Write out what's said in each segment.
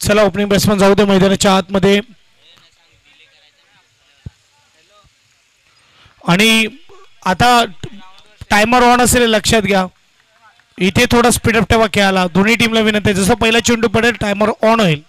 चला opening batsman जाऊ दे मैदानाच्या आतमध्ये. आणि आता टायमर ऑन असेल लक्षात घ्या. इथे थोडा स्पीडअप ठेवा खेळायला. दोन्ही टीमला विनंती आहे जसं पहिला चेंडू पडेल टायमर ऑन होईल.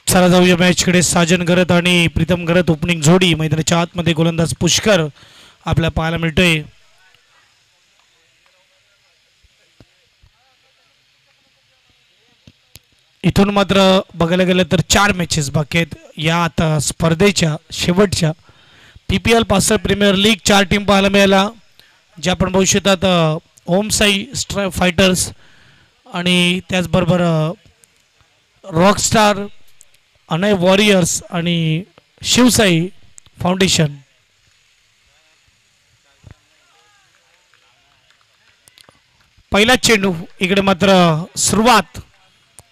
चला जाऊया मॅचकडे. साजन गरत आणि प्रीतम गरत ओपनिंग जोडी. मैदानाच्या आतमध्ये गोलंदाज पुष्कर आपल्याला पाहायला मिळतोय. इथून मात्र बघायला गेलं तर 4 मॅचेस बाकी आहेत या आता स्पर्धेच्या शेवटच्या. PPL पासर प्रीमियर लीग 4 टीम पाहायला मिळाला जे आपण बघू शकतात. ओमसाई फायटर्स आणि त्याचबरोबर रॉकस्टार, अनय वॉरियर्स आणि शिवसाई फाउंडेशन. पहिला चेंडू इकडे मात्र सुरुवात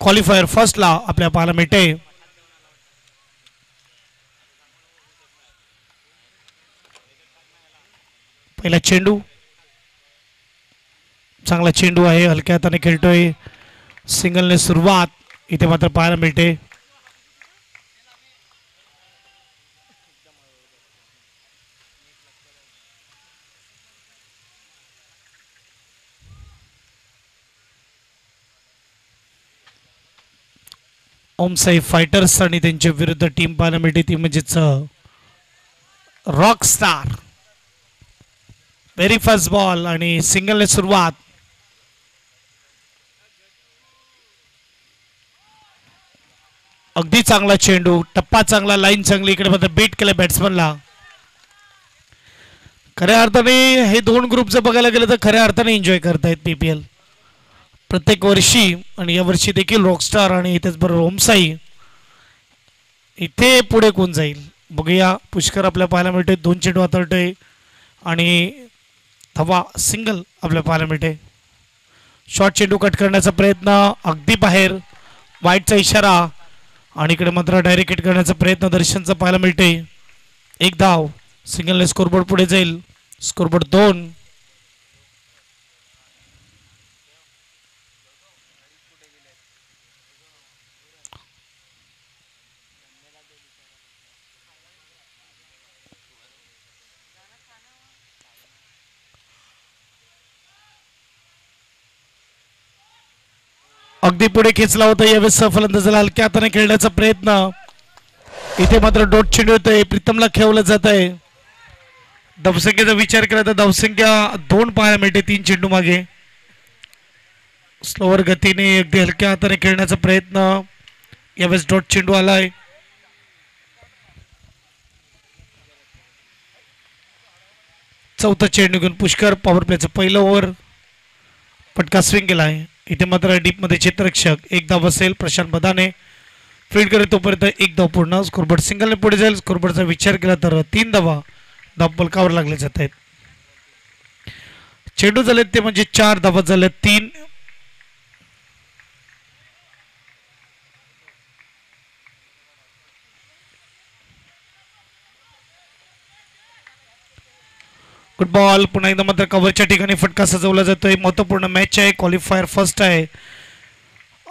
क्वालिफायर फर्स्टला आपल्या पाहायला मिळते. पहिला चेंडू चांगला चेंडू आहे. हलक्या हाताने खेळतोय. सिंगलने सुरुवात इथे मात्र पाहायला मिळते. ओमसाई फायटर्स आणि त्यांच्या विरुद्ध टीम पाहायला मिळते ती म्हणजेच rock star. Very first ball आणि सिंगलने सुरुवात. अगदी चांगला चेंडू. टप्पा चांगला. लाईन चांगली. इकडे मात्र बीट केलं बॅट्समनला. खऱ्या अर्थाने हे 2 ग्रुप जर बघायला गेलं तर खऱ्या अर्थाने एन्जॉय करतायत PPL प्रत्येक वर्षी. आणि यावर्षी देखील रॉकस्टार आणि त्याचबरोबर ओमसाई. इथे पुढे कोण जाईल बघूया. पुष्कर आपल्याला पाहायला मिळते. 2 चेंडू हाताळतोय आणि धावा सिंगल आपल्याला पाहायला मिळते. शॉर्ट चेंडू कट करण्याचा प्रयत्न अगदी बाहेर. वाईटचा इशारा आणि इकडे मात्र डायरेक्ट हिट करण्याचा प्रयत्न दर्शनचा पाहायला मिळते. 1 धाव. सिंगलने स्कोरबोर्ड पुढे जाईल. स्कोरबोर्ड 2. अगदी पुढे खेचला होता यावेळेस फलंदाजाला हलक्या हाताने खेळण्याचा प्रयत्न. इथे मात्र डॉट चेंडू येतोय. प्रीतमला खेळवलं जात आहे. धावसंख्येचा विचार केला तर धावसंख्या 2 पाहायला मिळते 3 चेंडू मागे. स्लोवर गतीने अगदी हलक्या हाताने खेळण्याचा प्रयत्न. यावेळेस डॉट चेंडू आलाय. चौथा चेंडू घेऊन पुष्कर पॉवर प्लेचं पहिलं ओव्हर पटका स्विंग केला आहे. इथे मात्र डीपमध्ये क्षेत्ररक्षक 1 धाव असेल. प्रशांत बदाने फील्ड करेल तोपर्यंत 1 धाव पूर्ण. स्कोरबोर्ड सिंगलने पुढे जाईल. स्कोरबोर्डचा विचार केला तर 3 धावा धावपलकावर लागले जात आहेत. चेंडू झालेत ते म्हणजे 4 धावा झाल्यात 3. फुटबॉल पुन्हा एकदा मात्र कव्हरच्या ठिकाणी फटका सजवला जातोय. महत्वपूर्ण मॅच आहे. क्वालिफायर फर्स्ट आहे.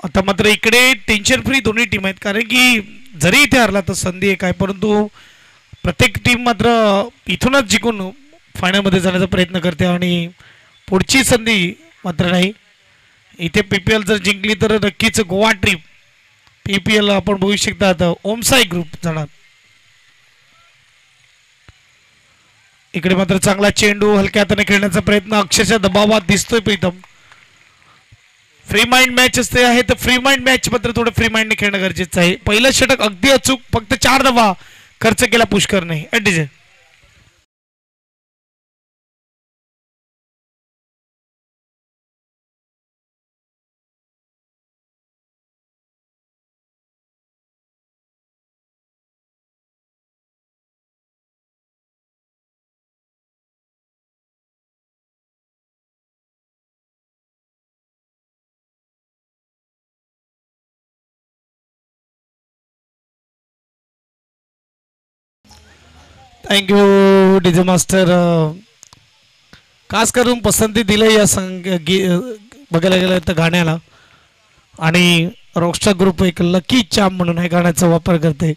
आता मात्र इकडे टेन्शन फ्री दोन्ही टीम आहेत कारण की जरी इथे हरला तर संधी एक आहे परंतु प्रत्येक टीम मात्र इथूनच जिंकून फायनलमध्ये जाण्याचा प्रयत्न करते आणि पुढची संधी मात्र नाही. इथे PPL जर जिंकली तर नक्कीच गोवा ट्रिप PPL आपण बघू शकता. ओमसाई ग्रुप जाणार. इकडे मात्र चांगला चेंडू हलक्या हाताने खेळण्याचा प्रयत्न. अक्षरशः दबावात दिसतोय प्रीतम. फ्री माइंड मॅच असते आहे तर फ्री माइंड मॅच मात्र थोडं फ्री माइंडने खेळणं गरजेचं आहे. पहिलं षटक अगदी अचूक, फक्त 4 धावा खर्च केला पुष्करने. अडीजे थँक्यू डीजे मास्टर. खास करून पसंती दिली या बघायला गेलं तर गाण्याला. आणि रॉकस्टार ग्रुप एक लकी चाम म्हणून या गाण्याचा वापर करते.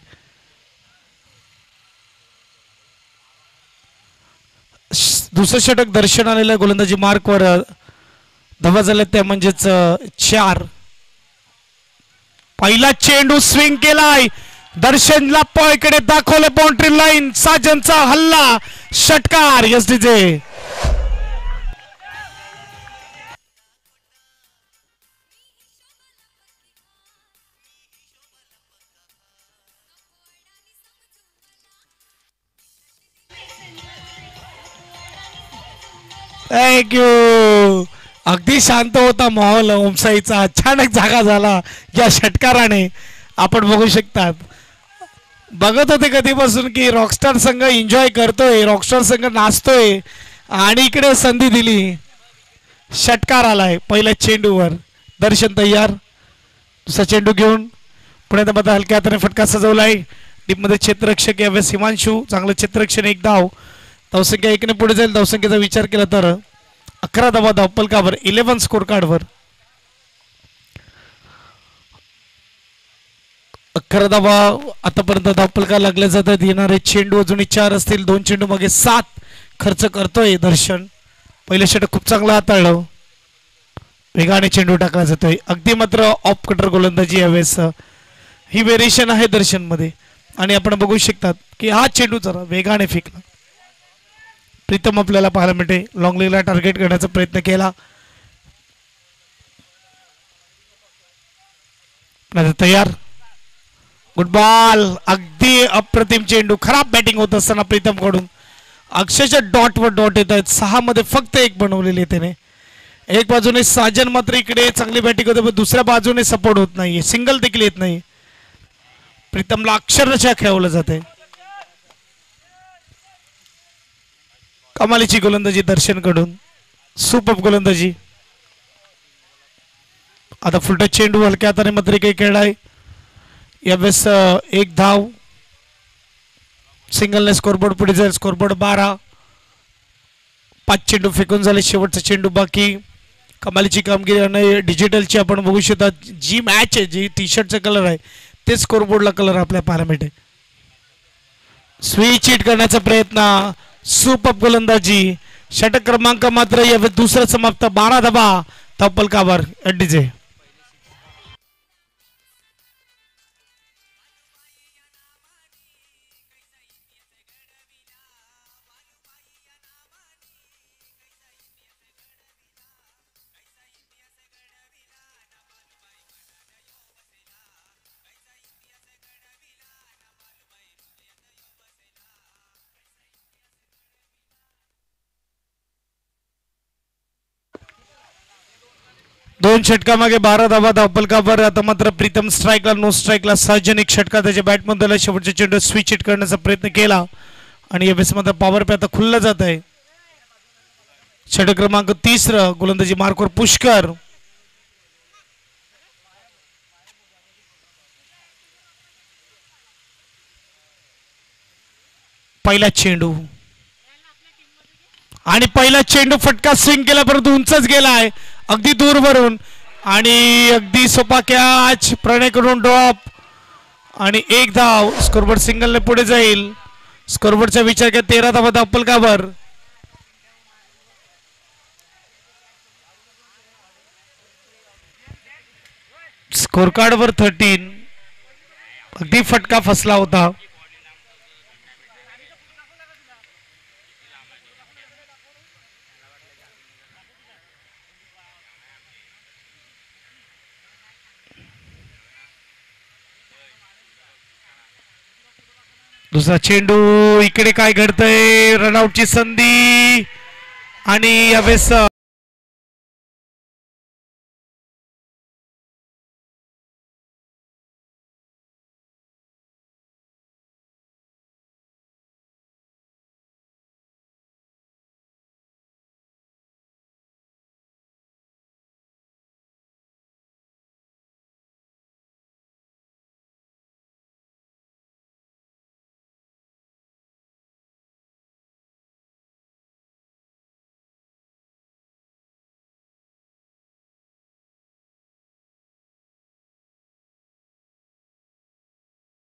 दुसरं षटक दर्शन आलेलं गोलंदाजी मार्कवर धावा झाल्या त्या म्हणजेच 4. पहिला चेंडू स्विंग केलाय, दर्शनला पळकडे दाखवले बाउंड्री लाईन. साजनचा हल्ला, षटकार. Yes DJ. थँक्यू. अगदी शांत होता माहोल ओमसाईचा. अचानक जागा झाला या षटकाराने. आपण बघू शकतात. बघत होते कधीपासून की रॉकस्टार संघ एन्जॉय करतोय, रॉकस्टार संघ नाचतोय आणि इकडे संधी दिली. षटकार आलाय पहिल्या चेंडूवर. दर्शन तयार. दुसरा चेंडू घेऊन पुण्यात मध्ये हलक्या हाताने फटका सजवलाय. टीममध्ये क्षेत्ररक्षक यावेळेस हिमांशू. चांगलं क्षेत्ररक्षण. 1 धाव. धावसंख्या 1 ने पुढे जाईल. धावसंख्येचा विचार केला तर 11 धावा धावपलकावर. 11 स्कोर कार्डवर 11 धावा आतापर्यंत धावपलका लागल्या जातात. येणारे चेंडू अजूनही 4 असतील. 2 चेंडू मागे 7 खर्च करतोय दर्शन. पहिले षटक खूप चांगलं हाताळलं. वेगाने चेंडू टाकला जातोय. अगदी मात्र ऑफ कटर गोलंदाजी यावेळेस ही व्हेरिएशन आहे दर्शन मध्ये. आणि आपण बघू शकतात की हा चेंडू जरा वेगाने फेकला. प्रीतम आपल्याला पाहायला मिळते. लॉंग लेगला टार्गेट करण्याचा प्रयत्न केला. तयार. Good ball. अगदी अप्रतिम चेंडू. खराब बॅटिंग होत असताना प्रीतम कडून अक्षरशः डॉट वर डॉट येत आहेत. 6 मध्ये फक्त 1 बनवलेली आहे त्याने. एक बाजूने साजन मात्र इकडे चांगली बॅटिंग होते, पण दुसऱ्या बाजूने सपोर्ट होत नाहीये. सिंगल देखील येत नाही. प्रीतमला अक्षरशः खेळवलं जाते. कमालीची गोलंदाजी दर्शन कडून. सुपर गोलंदाजी. आता फुलटा चेंडू हलक्या हाताने मात्र काही खेळलाय. यावेळेस 1 धाव. सिंगलने स्कोरबोर्ड पुढे जाईल. स्कोरबोर्ड 12. 5 चेंडू फेकून झाले. शेवटचा चेंडू बाकी. कमालीची कामगिरी. आणि डिजिटलची आपण बघू शकता जी मॅच आहे, जी टी शर्टचा कलर आहे ते स्कोरबोर्डला कलर आपल्या पाहायला मिळते. स्विच हिट करण्याचा प्रयत्न. सुपर गोलंदाजी. षटक क्रमांक मात्र यावेळेस दुसरा समाप्त. 12 धावा धावपलकावर. डीजे दोन षटकामागे 12 धावा धावपलकावर. आता मात्र प्रीतम स्ट्राईकला, नो स्ट्राईकला. सार्वजनिक षटका त्याच्या बॅटमध्ये शेवटच्या चेंडू स्विच हिट करण्याचा प्रयत्न केला आणि यावेळेस मात्र पॉवर पे आता खुल्लं जात आहे. षटक क्रमांक 30 गोलंदाजी मार्कवर पुष्कर. पहिला चेंडू आणि पहिला चेंडू फटका स्विंग केला, परंतु उंचच गेलाय अगदी दूरवरून. आणि अगदी सोपा कॅच. प्रणय कडून ड्रॉप आणि 1 धाव. स्कोरबोर्ड सिंगलने पुढे जाईल. स्कोरबोर्डचा विचार केला. 13 धावा धावपलकावर. स्कोर कार्डवर 13. अगदी फटका फसला होता. दुसरा चेंडू इकडे काय घडतंय रनआउटची संधी आणि यावेळेस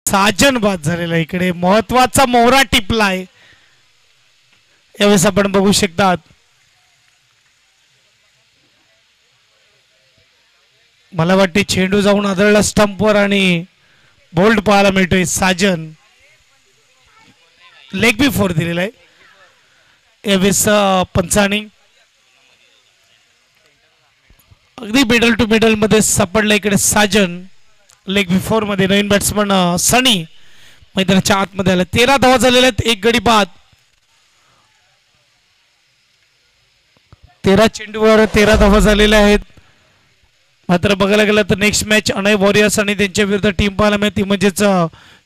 साजन बाद झालेला इकडे महत्वाचा मोहरा टिपलाय यावेळेस आपण बघू शकतात मला वाटते चेंडू जाऊन आदळला स्टंपवर आणि बोल्ड पाहायला मिळतोय साजन लेग बी फोर दिलेला आहे यावेळेस पंचानी अगदी मिडल टू मिडल मध्ये सापडला इकडे साजन लेग बिफोर मध्ये नवीन बॅट्समन सनी मैदानाच्या आतमध्ये आला 13 धावा झालेल्या आहेत एक गडी बाद 13 चेंडूवर 13 धावा झालेल्या आहेत मात्र बघायला गेलं तर नेक्स्ट मॅच अनय वॉरियर्स आणि त्यांच्या विरुद्ध टीम पाहायला मिळते म्हणजेच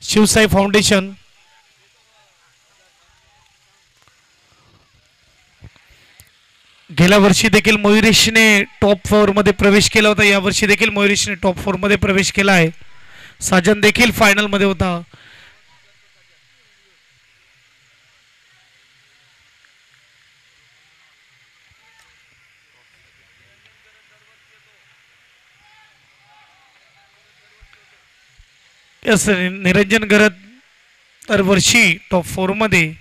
शिवसाई फाउंडेशन गेल्या वर्षी देखील मयुरेशने टॉप 4 मध्ये प्रवेश केला होता या वर्षी देखील मयुरेशने टॉप 4 मध्ये प्रवेश केला आहे साजन देखील फायनल मध्ये होता निरंजन गरत दरवर्षी टॉप 4 मध्ये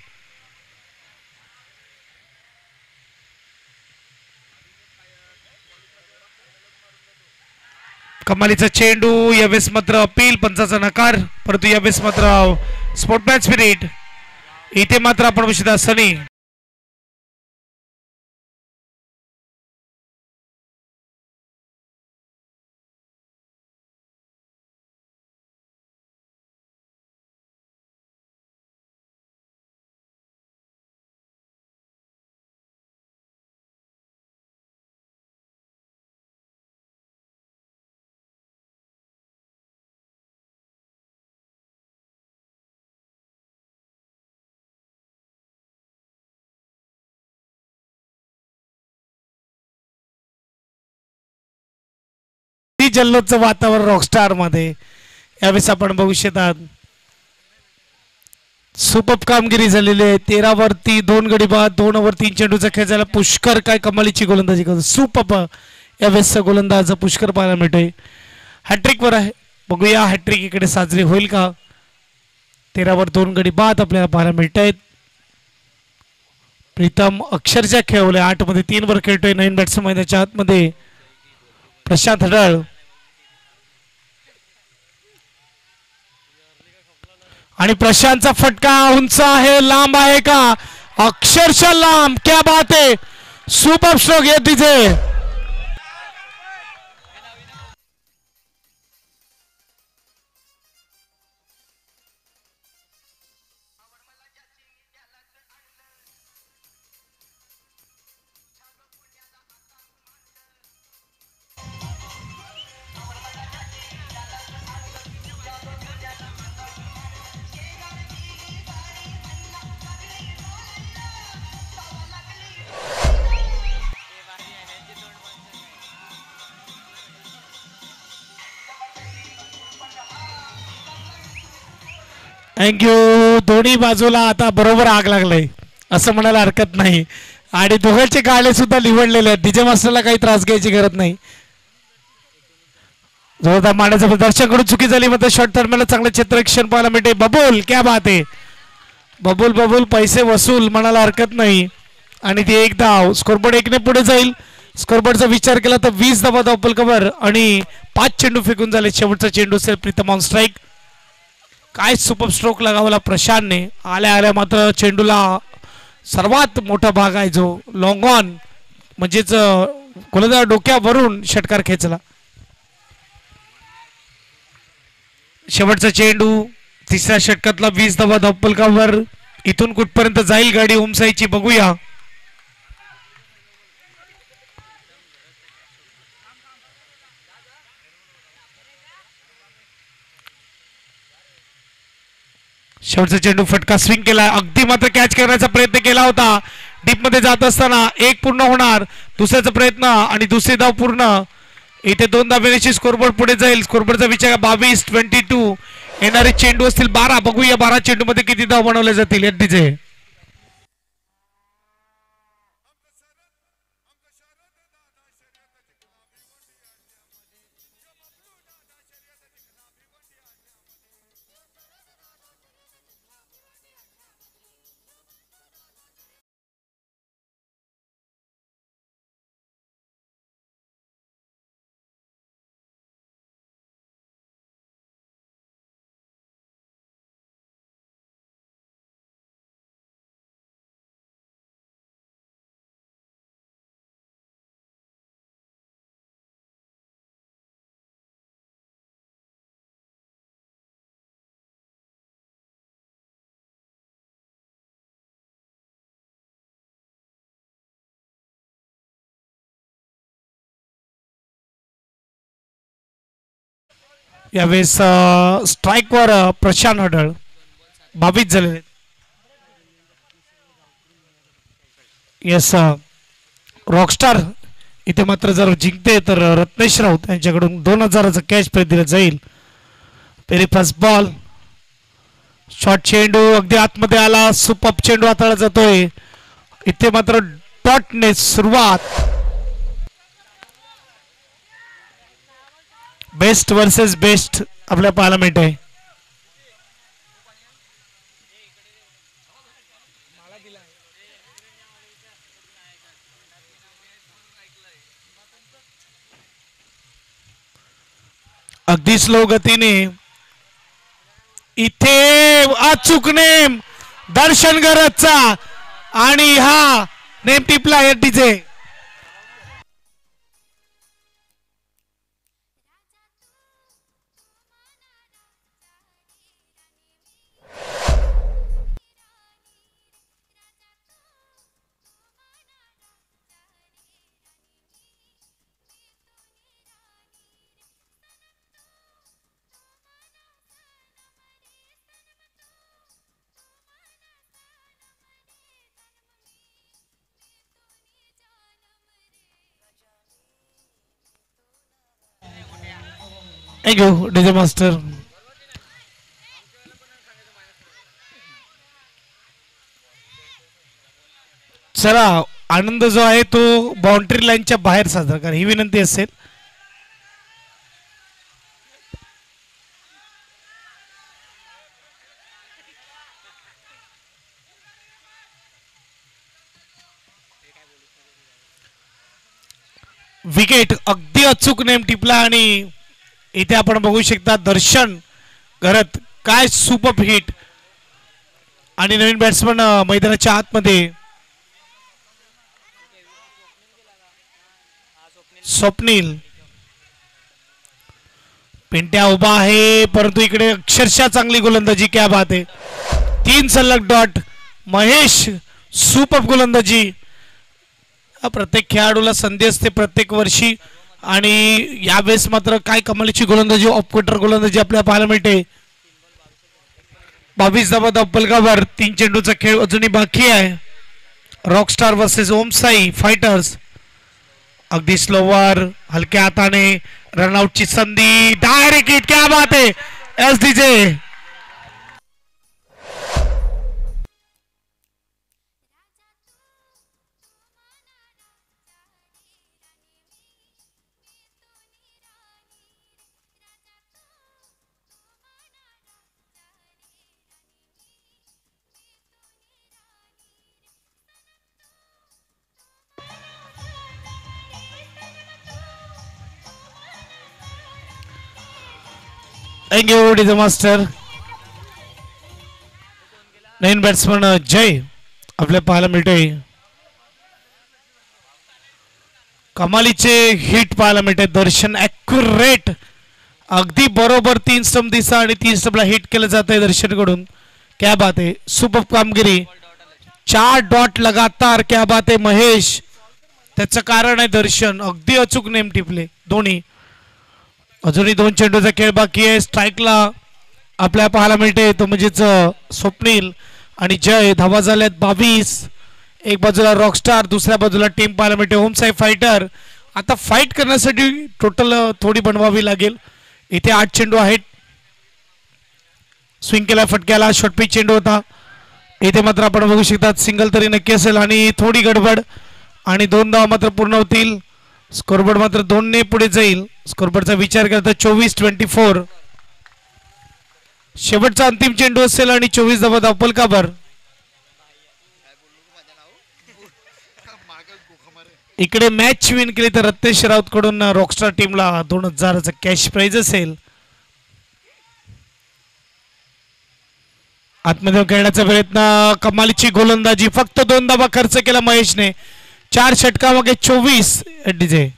कमालीचा चेंडू यावेळेस मात्र अपील पंचाचा नकार परंतु यावेळेस मात्र स्पोर्टमॅन स्पिरिट इथे मात्र आपण बघू सनी जल्लोषचं वातावरण रॉकस्टार मध्ये यावेळेस आपण बघू शकतात सुपर कामगिरी झालेली आहे 13 वरती 2 गडी बाद 2 ओव्हर 3 चेंडूचा खेळ झाला पुष्कर काय कमालीची गोलंदाजी करतो सुपर यावेळेस गोलंदाज पुष्कर पाहायला मिळतोय हॅट्रिक वर आहे बघूया हॅट्रिक इकडे साजरी होईल का 13 वर 2 गडी बाद आपल्याला पाहायला मिळत आहेत प्रीतम अक्षरशः खेळवले 8 मध्ये 3 वर खेळतोय नवीन बॅट्समन मैदानाच्या आतमध्ये प्रशांत हडळ आणि प्रशांतचा फटका उंच आहे लांब आहे का अक्षरशः लांब क्या बात है सुपर स्ट्रोक येत तिथे थँक्यू दोन्ही बाजूला आता बरोबर आग लागलाय असं म्हणायला हरकत नाही आणि दोघांचे गाळे सुद्धा निवडलेले आहेत डीजे मास्टरला काही त्रास घ्यायची गरज नाही जोरदार मारण्याचं दर्शकाकडून चुकी झाली मात्र शॉर्ट दरम्यान चांगलं क्षेत्ररक्षण पाहायला मिळते बबूल क्या बात आहे बबूल बबूल पैसे वसूल म्हणायला हरकत नाही आणि ती एक धाव स्कोरबोर्ड 1 ने पुढे जाईल स्कोरबोर्डचा विचार केला तर 20 धावा धावपल कव्हर आणि 5 चेंडू फेकून झाले शेवटचा चेंडू असेल प्रीतम ऑन स्ट्राईक काय सुपर स्ट्रोक लगावला प्रशांतने आल्या आल्या मात्र चेंडूला सर्वात मोठा भाग आहे जो लॉंग ऑन म्हणजेच गोलंदाज डोक्यावरून षटकार खेचला शेवटचा चेंडू तिसऱ्या षटकातला 20 धावा धावफलकावर. इथून कुठपर्यंत जाईल गाडी ओमसाईची बघूया. शेवटचा चेंडू फटका स्विंग केला, अगदी मात्र कॅच करण्याचा प्रयत्न केला होता. डीप मध्ये जात असताना एक पूर्ण होणार, दुसऱ्याचा प्रयत्न आणि दुसरी धाव पूर्ण. इथे 2 धाब्याची स्कोरबोर्ड पुढे जाईल. स्कोरबोर्डचा विचार 22-22. येणारे चेंडू असतील 12. बघूया 12 चेंडू मध्ये किती धाव बनवले जातील एफडीचे. यावेळेस स्ट्राईकवर प्रशांत हडळ 22 झालेले. येस रॉकस्टार इथे मात्र जर जिंकते तर रत्नेश राऊत यांच्याकडून 2000चा कॅश प्राइज दिला जाईल. पेरी फर्स्ट बॉल, शॉर्ट चेंडू अगदी आतमध्ये आला, सुपर चेंडू हाताळला जातोय. इथे मात्र डॉटने सुरुवात. बेस्ट वर्सेस बेस्ट आपल्या पाहायला मिळत आहे. अगदी स्लो गतीने इथे अचूक नेम दर्शन गरजचा आणि हा नेम टिपला एफडीचे. Thank you DJ master. चला आनंद जो आहे तो बाउंड्री लाईनच्या बाहेर साजरा करा ही विनंती असेल. विकेट अगदी अचूक नेम टिपला आणि इथे आपण बघू शकता दर्शन घरत काय सुपर हिट. आणि नवीन बॅट्समन मैदानाच्या आतमध्ये स्वप्नील पिंट्या उभा आहे, परंतु इकडे अक्षरशः चांगली गोलंदाजी. क्या बात आहे, 3 सलग डॉट. महेश सुपर गोलंदाजी. प्रत्येक खेळाडूला संधी असते प्रत्येक वर्षी आणि यावेळेस मात्र काय कमालीची गोलंदाजी, ऑफकटर गोलंदाजी आपल्याला पाहायला मिळते. 22 धावा धावफलकावर. 3 चेंडूचा खेळ अजूनही बाकी आहे. Rockstar versus Omsai fighters. अगदी स्लोवर हलक्या हाताने रनआउटची संधी, डायरेक्ट हिट. क्या बात आहे एसडीजे. Thank you DJ master. नवीन बॅट्समन जय आपल्या पाहायला मिळते. कमालीचे हिट पाहायला मिळते. दर्शन ॲक्युरेट अगदी बरोबर 3 स्टंप दिसा आणि 3 स्टंपला हिट केलं जात आहे दर्शनकडून. क्या बात आहे, सुपर कामगिरी. 4 डॉट लगातार. क्या बात आहे महेश. त्याचं कारण आहे दर्शन. अगदी अचूक नेम टिपले दोन्ही. अजूनही 2 चेंडूचा खेळ बाकी आहे. स्ट्राईकला आपल्याला पाहायला मिळते तो म्हणजेच स्वप्नील आणि जय. धावा झाल्यात 22. एक बाजूला रॉकस्टार, दुसऱ्या बाजूला टीम पाहायला मिळते होम साई फायटर. आता फाईट करण्यासाठी टोटल थोडी बनवावी लागेल. इथे 8 चेंडू आहेत. स्विंग केला फटक्याला. शॉर्टपिच चेंडू होता. इथे मात्र आपण बघू शकतात सिंगल तरी नक्की असेल आणि थोडी गडबड आणि 2 धावा मात्र पूर्ण होतील. स्कोरबोर्ड मात्र 2 ने पुढे जाईल. स्कोरबोर्डचा विचार करता 24-24. शेवटचा अंतिम चेंडू असेल आणि 24 धावा धावपल का बर. इकडे मॅच विन केली तर रत्नेश राऊत कडून रॉकस्टार टीमला 2000चा कॅश प्राइज असेल. आतमध्ये खेळण्याचा प्रयत्न. कमालीची गोलंदाजी. फक्त 2 धावा खर्च केला महेशने. 4 षटकामागे 24 डीजे.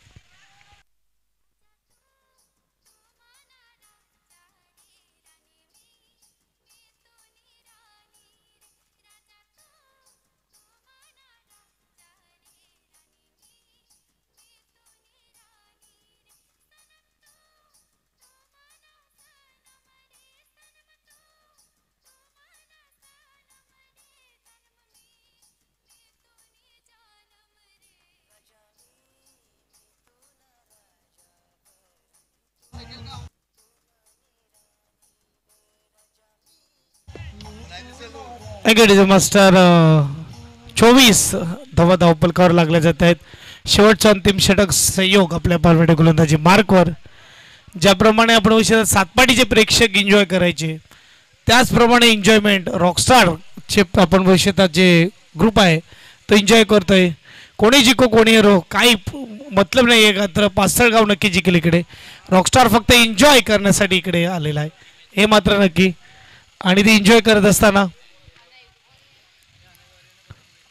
मास्टर 24 धावा धावपलकावर लागल्या जात आहेत. शेवटचं अंतिम षटक संयोग आपल्या पालमेटे गोलंदाजी मार्कवर. ज्याप्रमाणे आपण सातपाटीचे प्रेक्षक एन्जॉय करायचे त्याचप्रमाणे एन्जॉयमेंट रॉकस्टार चे आपण भविष्यात जे ग्रुप आहे तो एन्जॉय करतोय. कोणी जिंको कोणी हरो काही मतलब नाही आहे. तर पासळगाव नक्की जिंकेल. इकडे रॉकस्टार फक्त एन्जॉय करण्यासाठी इकडे आलेला आहे हे मात्र नक्की. आणि ते एन्जॉय करत असताना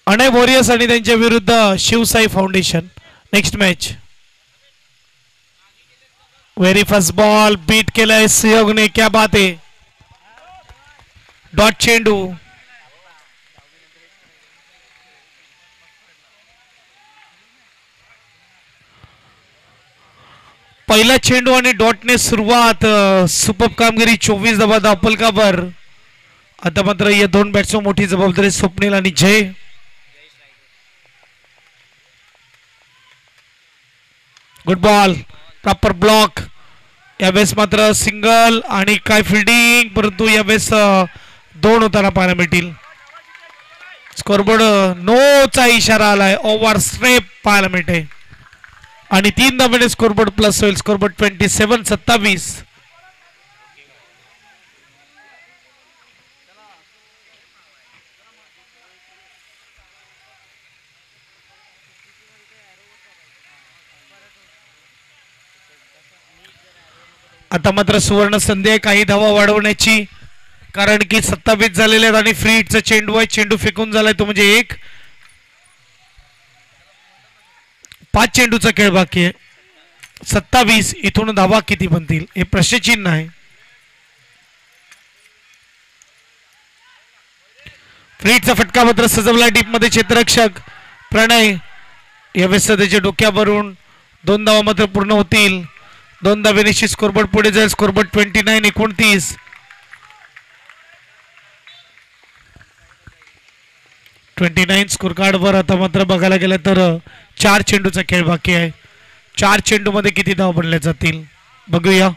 अणे वॉरियर्स आणि त्यांच्या विरुद्ध Shivsai foundation. Next match. Very first ball beat केलाय सहयोगने. क्या बात आहे. डॉट चेंडू. पहिला चेंडू आणि डॉटने सुरुवात. सुपर कामगिरी. 24 धावा धावपल का बर. आता मात्र या 2 बॅट्समन मोठी जबाबदारी स्वप्नील आणि जय. Good ball. Proper block. यावेळेस मात्र सिंगल आणि काय फिल्डिंग परंतु यावेळेस 2 होताना पाहायला मिळतील. स्कोरबोर्ड नोचा इशारा आलाय. ओव्हर स्ट्रेप पाहायला मिळते आणि 3 धाब्याने स्कोरबोर्ड प्लस होईल. स्कोरबोर्ड 27-27. आता मात्र सुवर्ण संधी आहे काही धावा वाढवण्याची कारण की 27 झालेले आहेत आणि फ्री हिटचा चेंडू आहे. चेंडू फेकून झालाय तो म्हणजे 1. 5 चेंडूचा खेळ बाकी आहे. 27. इथून धावा किती बनतील हे प्रश्नचिन्ह आहे. फ्री हिटचा फटका मात्र सजवला डीप मध्ये क्षेत्ररक्षक प्रणय. यावेळेस त्याच्या डोक्यावरून 2 धावा मात्र पूर्ण होतील. 2 धाब्याने स्कोरबोर्ड पुढे जाईल. स्कोरबोर्ड 29-29. स्कोर कार्ड वर आता मात्र बघायला गेलं तर 4 चेंडूचा खेळ बाकी आहे. 4 चेंडू मध्ये किती धाव बनल्या जातील बघूया.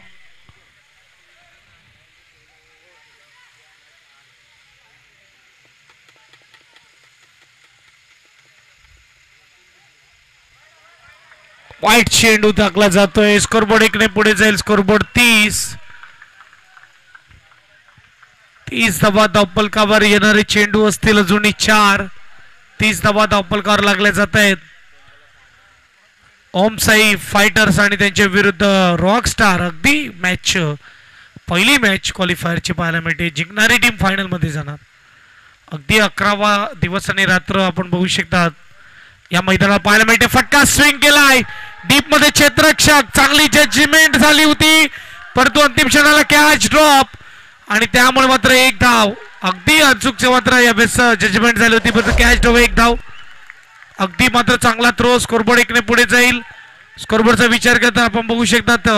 वाईट चेंडू टाकला जातोय. स्कोरबोर्ड 1 ने पुढे जाईल. स्कोरबोर्ड 30 धावा धावपलकावर येणारे चेंडू असतील अजूनही 4. 30 धावा धावपलकावर लागल्या जात आहेत. ओम साई फायटर्स आणि त्यांच्या विरुद्ध रॉकस्टार. अगदी मॅच पहिली मॅच क्वालिफायरची पाहायला मिळते. जिंकणारी टीम फायनल मध्ये जाणार. अगदी 11वा दिवस आणि रात्र आपण बघू शकतात या मैदानात पाहायला मिळते. फटका स्विंग केलाय डीप मध्ये क्षेत्ररक्षक. चांगली जजमेंट झाली होती परंतु अंतिम क्षणाला कॅच ड्रॉप आणि त्यामुळे मात्र एक धाव. अगदी अचूकचे मात्र यावेळेस जजमेंट झाली होती, परंतु कॅच ड्रॉप एक धाव. अगदी मात्र चांगला थ्रो. स्कोरबोर्ड एकने पुढे जाईल. स्कोरबोर्डचा विचार करता आपण बघू शकतात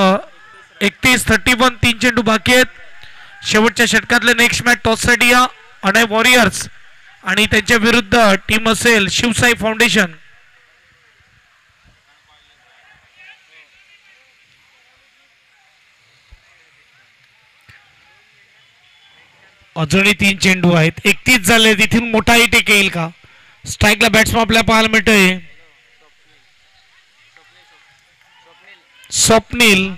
31-31 3 चेंडू बाकी आहेत. शेवटच्या षटकातले नेक्स्ट मॅच टॉससाठी या अनय वॉरियर्स आणि त्यांच्या विरुद्ध टीम असेल शिवसाई फाउंडेशन. अजूनही 3 चेंडू आहेत. 31 झाले. तिथून मोठा टेक येईल का? स्ट्राईकला बॅट्समन आपल्याला पाहायला मिळतोय स्वप्नील.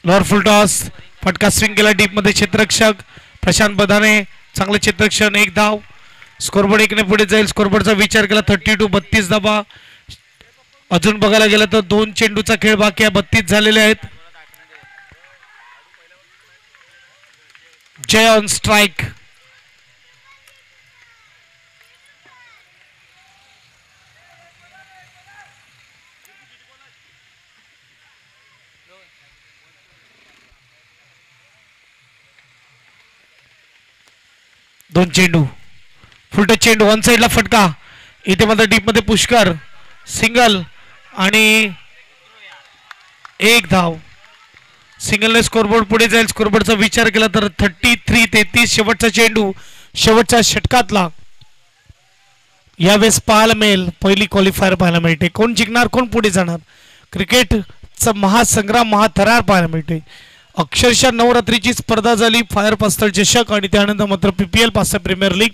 Lower full toss. फटका स्विंग केला डीप मध्ये. क्षेत्ररक्षक प्रशांत बदाने चांगलं क्षेत्ररक्षण. एक धाव. स्कोरबोर्ड एकने पुढे जाईल. स्कोरबोर्डचा विचार केला 32-32 धावा. अजून बघायला गेलं तर 2 चेंडूचा खेळ बाकी आहे. 32 झालेले आहेत. जय ऑन स्ट्राइक. दोन चेंडू. फुलटच चेंडू. वन साइडला फटका. इथे मात्र डीप मध्ये पुष्कर. सिंगल आणि एक धाव. सिंगलने स्कोरबोर्ड पुढे जाईल. स्कोरबोर्डचा विचार केला तर 33-33 शेवटचा चेंडू शेवटच्या षटकातला. यावेळेस पाहायला मिळेल पहिली क्वालिफायर पाहायला मिळते. कोण जिंकणार कोण पुढे जाणार क्रिकेटचा महासंग्राम महाथरार पाहायला मिळते. अक्षरशः नवरात्रीची स्पर्धा झाली. फायर पास्तळ चषक आणि त्यानंतर मात्र PPL पास्ता प्रीमियर लीग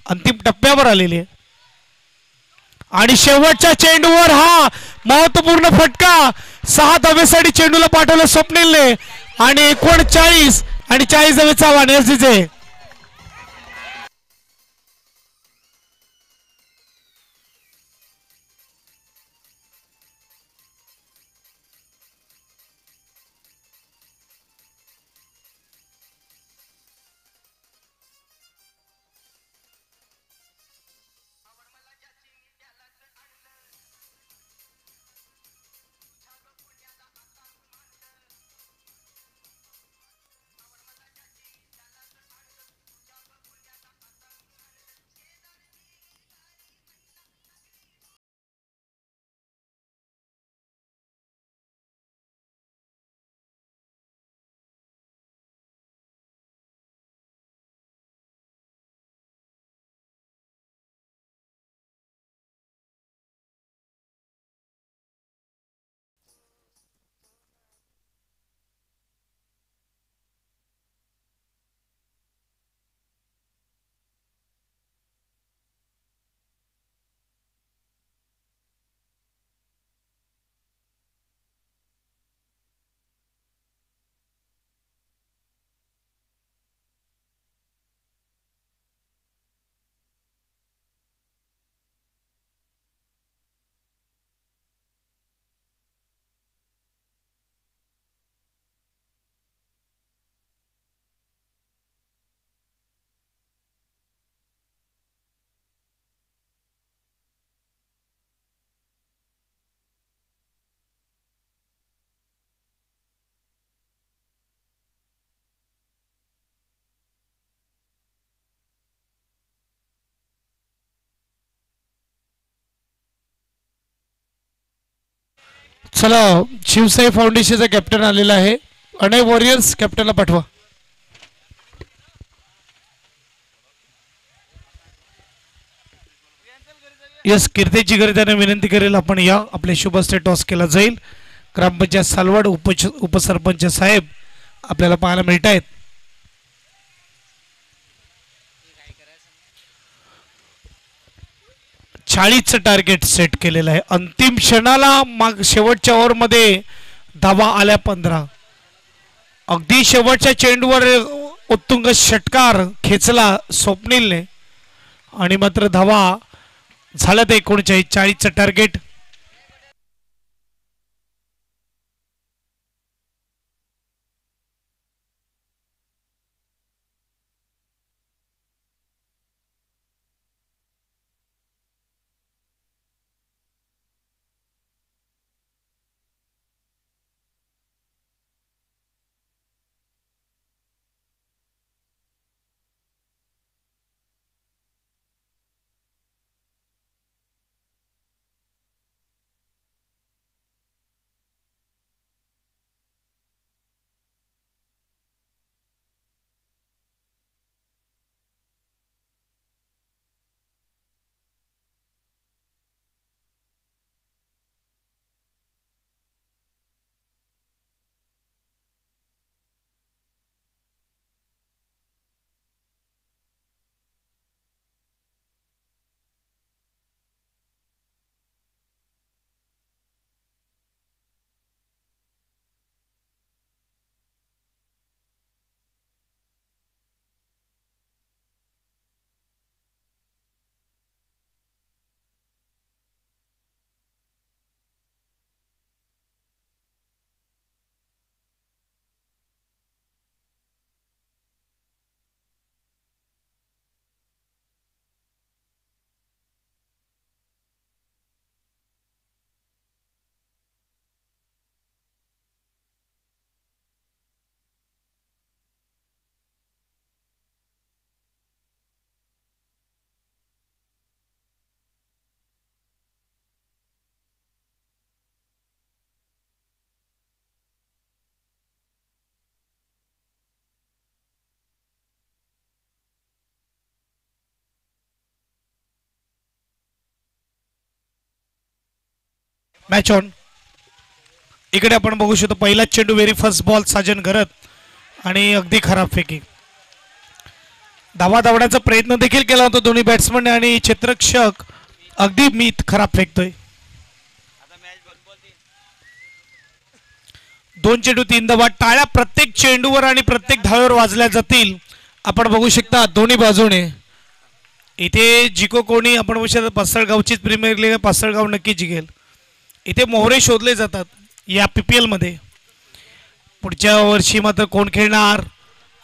अंतिम टप्प्यावर आलेली आहे. आणि शेवटच्या चेंडूवर हा महत्वपूर्ण फटका. 6 धावेसाठी चेंडूला पाठवलं स्वप्नीलने आणि 39 आणि 40 धावेचा आव्हान एसडीचे. चला शिवसाई फाउंडेशनचा कॅप्टन आलेला आहे. अनय वॉरियर्स कॅप्टनला पाठवा. यस कीर्तीची घरी त्याने विनंती करेल आपण या. आपले शुभ हस्ते टॉस केला जाईल. ग्रामपंचायत सालवड उपसरपंच साहेब आपल्याला पाहायला मिळत आहेत. चाळीसचं टार्गेट सेट केलेलं आहे. अंतिम क्षणाला शेवटच्या ओव्हरमध्ये धावा आल्या 15. अगदी शेवटच्या चेंडूवर उत्तुंग षटकार खेचला स्वप्नीलने आणि मात्र धावा झाल्यात 39. 40चं टार्गेट. Match on. इकडे आपण बघू शकतो पहिलाच चेंडू व्हेरी फर्स्ट बॉल साजन करत आणि अगदी खराब फेकी. धावा धावण्याचा प्रयत्न देखील केला होता दोन्ही बॅट्समन आणि क्षेत्ररक्षक अगदी मीत खराब फेकतोय. 2 चेंडू 3 धावा. टाळ्या प्रत्येक चेंडूवर आणि प्रत्येक धावेवर वाजल्या जातील. आपण बघू शकता दोन्ही बाजूने इथे जिको कोणी आपण बघू शकता पासळगावचीच प्रीमियर लीग पासळगाव नक्की जिंकेल. इथे मोहरे शोधले जातात या PPL मध्ये. पुढच्या वर्षी मात्र कोण खेळणार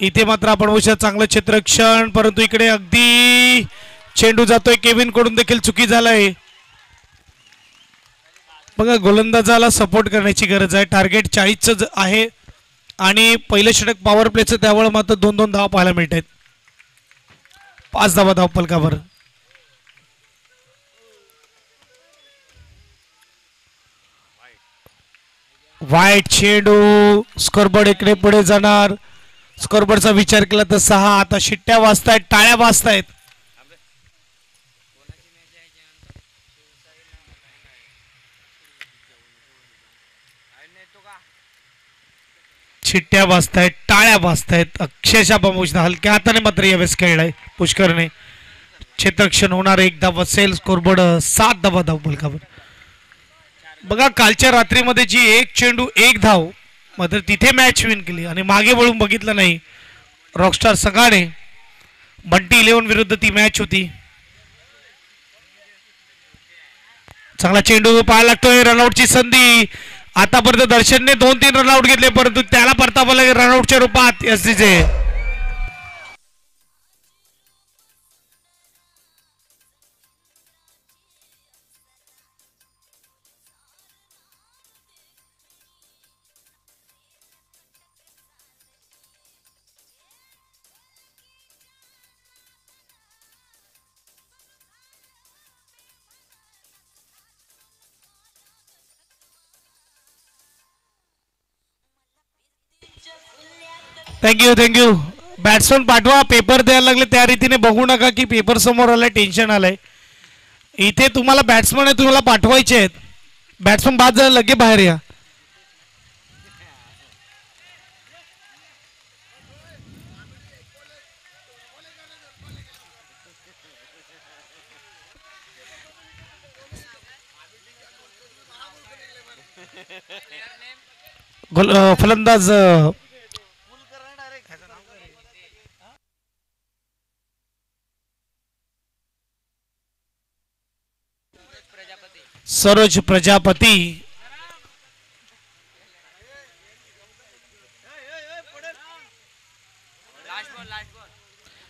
इथे मात्र आपण बघू शकता चांगलं क्षेत्ररक्षण परंतु इकडे अगदी चेंडू जातोय. केविन कडून देखील चुकी झालाय. बघा गोलंदाजाला सपोर्ट करण्याची गरज आहे. टार्गेट 40च आहे आणि पहिलं षटक पॉवर प्लेचं त्यावेळेला मात्र 2-2 धावा पाहायला मिळत आहेत. 5 धावा धावफलकावर. वाईट चेंडू. स्कोरबोर्ड इकडे पुढे जाणार. स्कोरबोर्डचा विचार केला तर 6. आता शिट्ट्या वाजतायत टाळ्या वाजतायत. शिट्ट्या वाजतायत टाळ्या वाजतायत. अक्षरशः बमोजदा हलक्या हाताने मात्र यावेळेस खेळलाय पुष्करने. क्षेत्ररक्षण होणार 1 धाव असेल. स्कोरबोर्ड 7 धावा धावफलकावर. बघा कालच्या रात्रीमध्ये जी 1 चेंडू 1 धाव मात्र तिथे मॅच विन केली आणि मागे वळून बघितलं नाही रॉकस्टार संघाने. बंटी 11 विरुद्ध ती मॅच होती. चांगला चेंडू पाहायला लागतोय. रनआउटची संधी. आतापर्यंत दर्शनने 2-3 रनआउट घेतले परंतु त्याला परतावा रनआउटच्या रूपात एसडीचे. थँक्यू. बॅट्समन पाठवा. पेपर द्यायला लागले त्या रीतीने बघू नका की पेपर समोर आलाय टेन्शन आलंय. इथे तुम्हाला बॅट्समन आहे तुम्हाला पाठवायचे आहेत. बॅट्समन बाद झाला लगे बाहेर या. फलंदाज सरोज प्रजापती.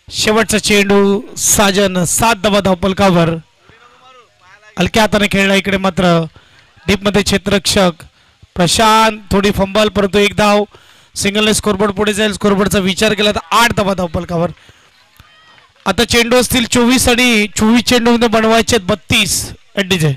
शेवटचा चेंडू साजन 7 धावा धावफलकावर. हलक्या हाताने खेळला. इकडे मात्र डीप मध्ये क्षेत्ररक्षक प्रशांत थोडी फंबल परंतु 1 धाव. सिंगलने स्कोरबोर्ड पुढे जाईल. स्कोरबोर्डचा विचार केला तर 8 धावा धावफलकावर. आता चेंडू असतील 24 आणि 24 चेंडू मध्ये बनवायचे 32 एनडीजे.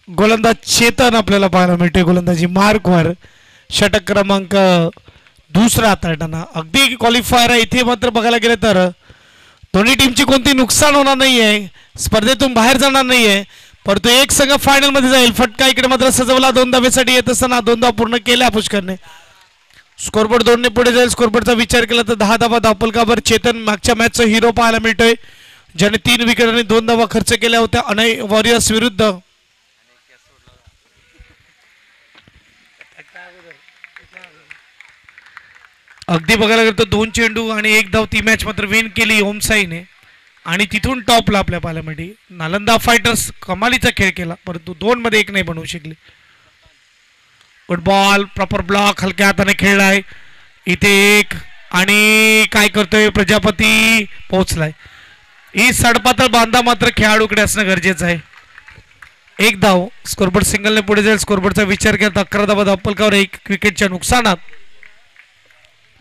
गोलंदाज चेतन आपल्याला पाहायला मिळते. गोलंदाजी मार्कवर षटक क्रमांक 2 हाताळताना अगदी क्वालिफायर आहे. इथे मात्र बघायला गेलं तर दोन्ही टीमची कोणती नुकसान होणार नाहीये. स्पर्धेतून बाहेर जाणार नाहीये परंतु एक संघ फायनल मध्ये जाईल. फटका इकडे मात्र सजवला 2 धावेसाठी येत असताना 2 धावा पूर्ण केल्या पुष्करने. स्कोरबोर्ड 2 ने पुढे जाईल. स्कोरबोर्डचा विचार केला तर 10 धावा धावफलकावर. चेतन मागच्या मॅचचा हिरो पाहायला मिळतोय ज्याने 3 विकेट आणि 2 धावा खर्च केल्या होत्या अनय वॉरियर्स विरुद्ध. अगदी बघायला गेलं तर 2 चेंडू आणि 1 धाव ती मॅच मात्र विन केली ओमसाईने आणि तिथून टॉपला आपल्या पाहायला नालंदा फायटर्स कमालीचा खेळ केला परंतु 2 मध्ये 1 नाही बनवू शकले. फुटबॉल प्रॉपर ब्लॉक हलक्या हाताने खेळलाय. इथे 1 आणि काय करतोय प्रजापती पोहोचलाय. ही सडपातळ बांधा मात्र खेळाडूकडे असणं गरजेचं आहे. एक धाव स्कोरबोर्ड सिंगलने पुढे जाईल. स्कोरबोर्डचा विचार करता 11 धावा धावफलकावर 1 विकेटच्या नुकसानात.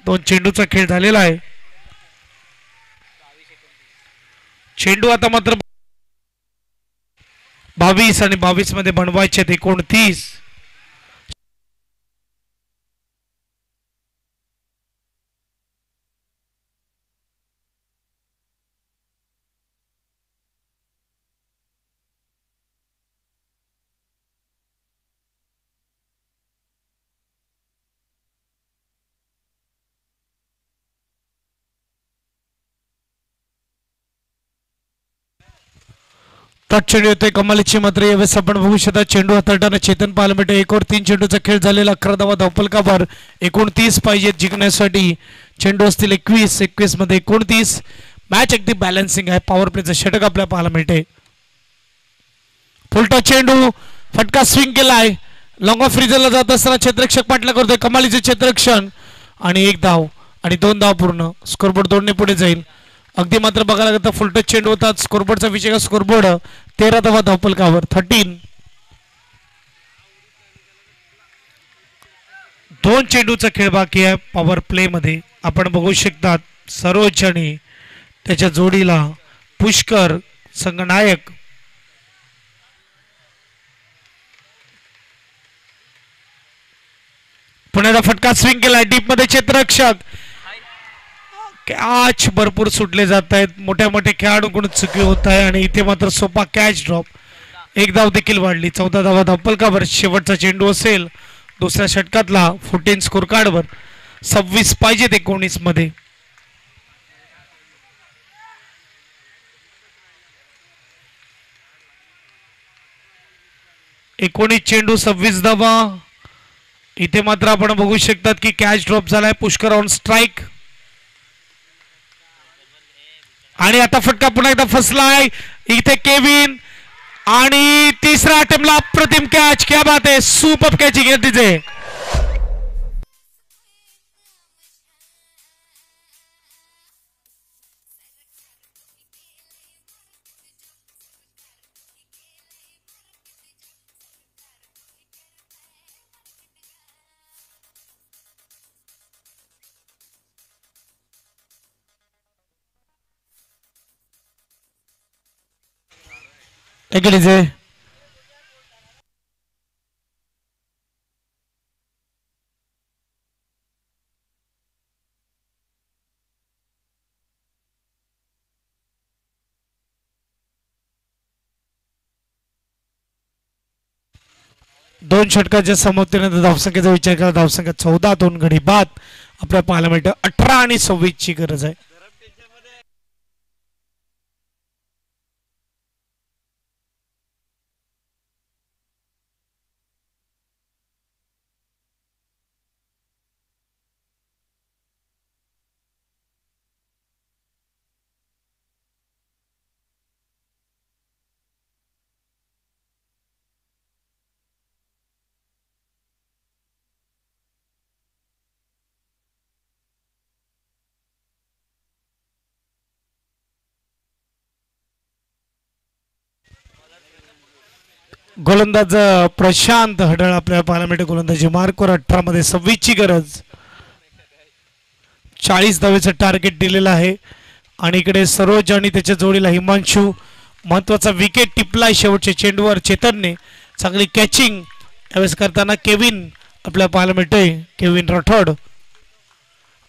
2 चेंडूचा खेळ झालेला आहे. चेंडू आता मात्र 22 आणि 22 मध्ये बनवायचे 29. चेंडू येतोय कमालीची मात्र यावेळेस आपण बघू शकता चेंडू हाताळताना चेतन पाहायला मिळते. 1 ओव्हर 3 चेंडूचा खेळ झालेला. 11 धावा धावफलकावर 29 पाहिजेत जिंकण्यासाठी. चेंडू असतील 21 मध्ये 29. मॅच अगदी बॅलन्सिंग आहे. पॉवर प्लेचं षटक आपल्याला पाहायला मिळते. फुलटा चेंडू फटका स्विंग केलाय. लॉंग ऑफ रिझनला जात असताना क्षेत्ररक्षक पाठला करतोय. कमालीचे क्षेत्ररक्षण आणि 1 धाव आणि 2 धाव पूर्ण. स्कोरबोर्ड 2 ने पुढे जाईल. अगदी मात्र बघायला गेलं तर फुलटच चेंडू होतात. स्कोरबोर्डचा विजय स्कोरबोर्ड 13 धावा धावफलकावर 13. 2 चेंडूचा खेळ बाकी आहे पॉवर प्ले मध्ये. आपण बघू शकतात सरोज आणि त्याच्या जोडीला पुष्कर संघनायक. पुण्याला फटका स्विंग केला डीप मध्ये. क्षेत्ररक्षक कॅच भरपूर सुटले जात आहेत. मोठ्या मोठ्या खेळाडूंकडून चुकी होत आहे आणि इथे मात्र सोपा कॅच ड्रॉप. 1 धाव देखील वाढली. 14 धावा धावफलकावर शेवटचा चेंडू असेल दुसऱ्या षटकातला. 14 स्कोर कार्डवर 26 पाहिजेत 19 मध्ये. 19 चेंडू 26 धावा. इथे मात्र आपण बघू शकतात की कॅच ड्रॉप झालाय. पुष्कर ऑन स्ट्राईक आणि आता फटका पुन्हा एकदा फसलाय. इथे केविन आणि तिसऱ्या अटेम्प्टला अप्रतिम कॅच. क्या बात आहे. सुपर कॅचिंग आहे तिचे. इकडेचे 2 षटकाच्या समाप्तीनंतर धावसंख्येचा विचार केला. धावसंख्या 14. 2 गडी बाद आपल्या पाहायला मिळतं. 18 आणि 26 ची गरज आहे. गोलंदाज प्रशांत हडळ आपल्याला पाहायला मिळते. गोलंदाजी मार्कवर 18 मध्ये 26 ची गरज. 40 धावेचं टार्गेट दिलेलं आहे आणि इकडे सरोज आणि त्याच्या जोडीला हिमांशू. महत्वाचा विकेट टिपलाय शेवटच्या चेंडूवर. चेतनने चांगली कॅचिंग यावेळेस करताना केविन आपल्याला पाहायला मिळतोय. केविन राठोड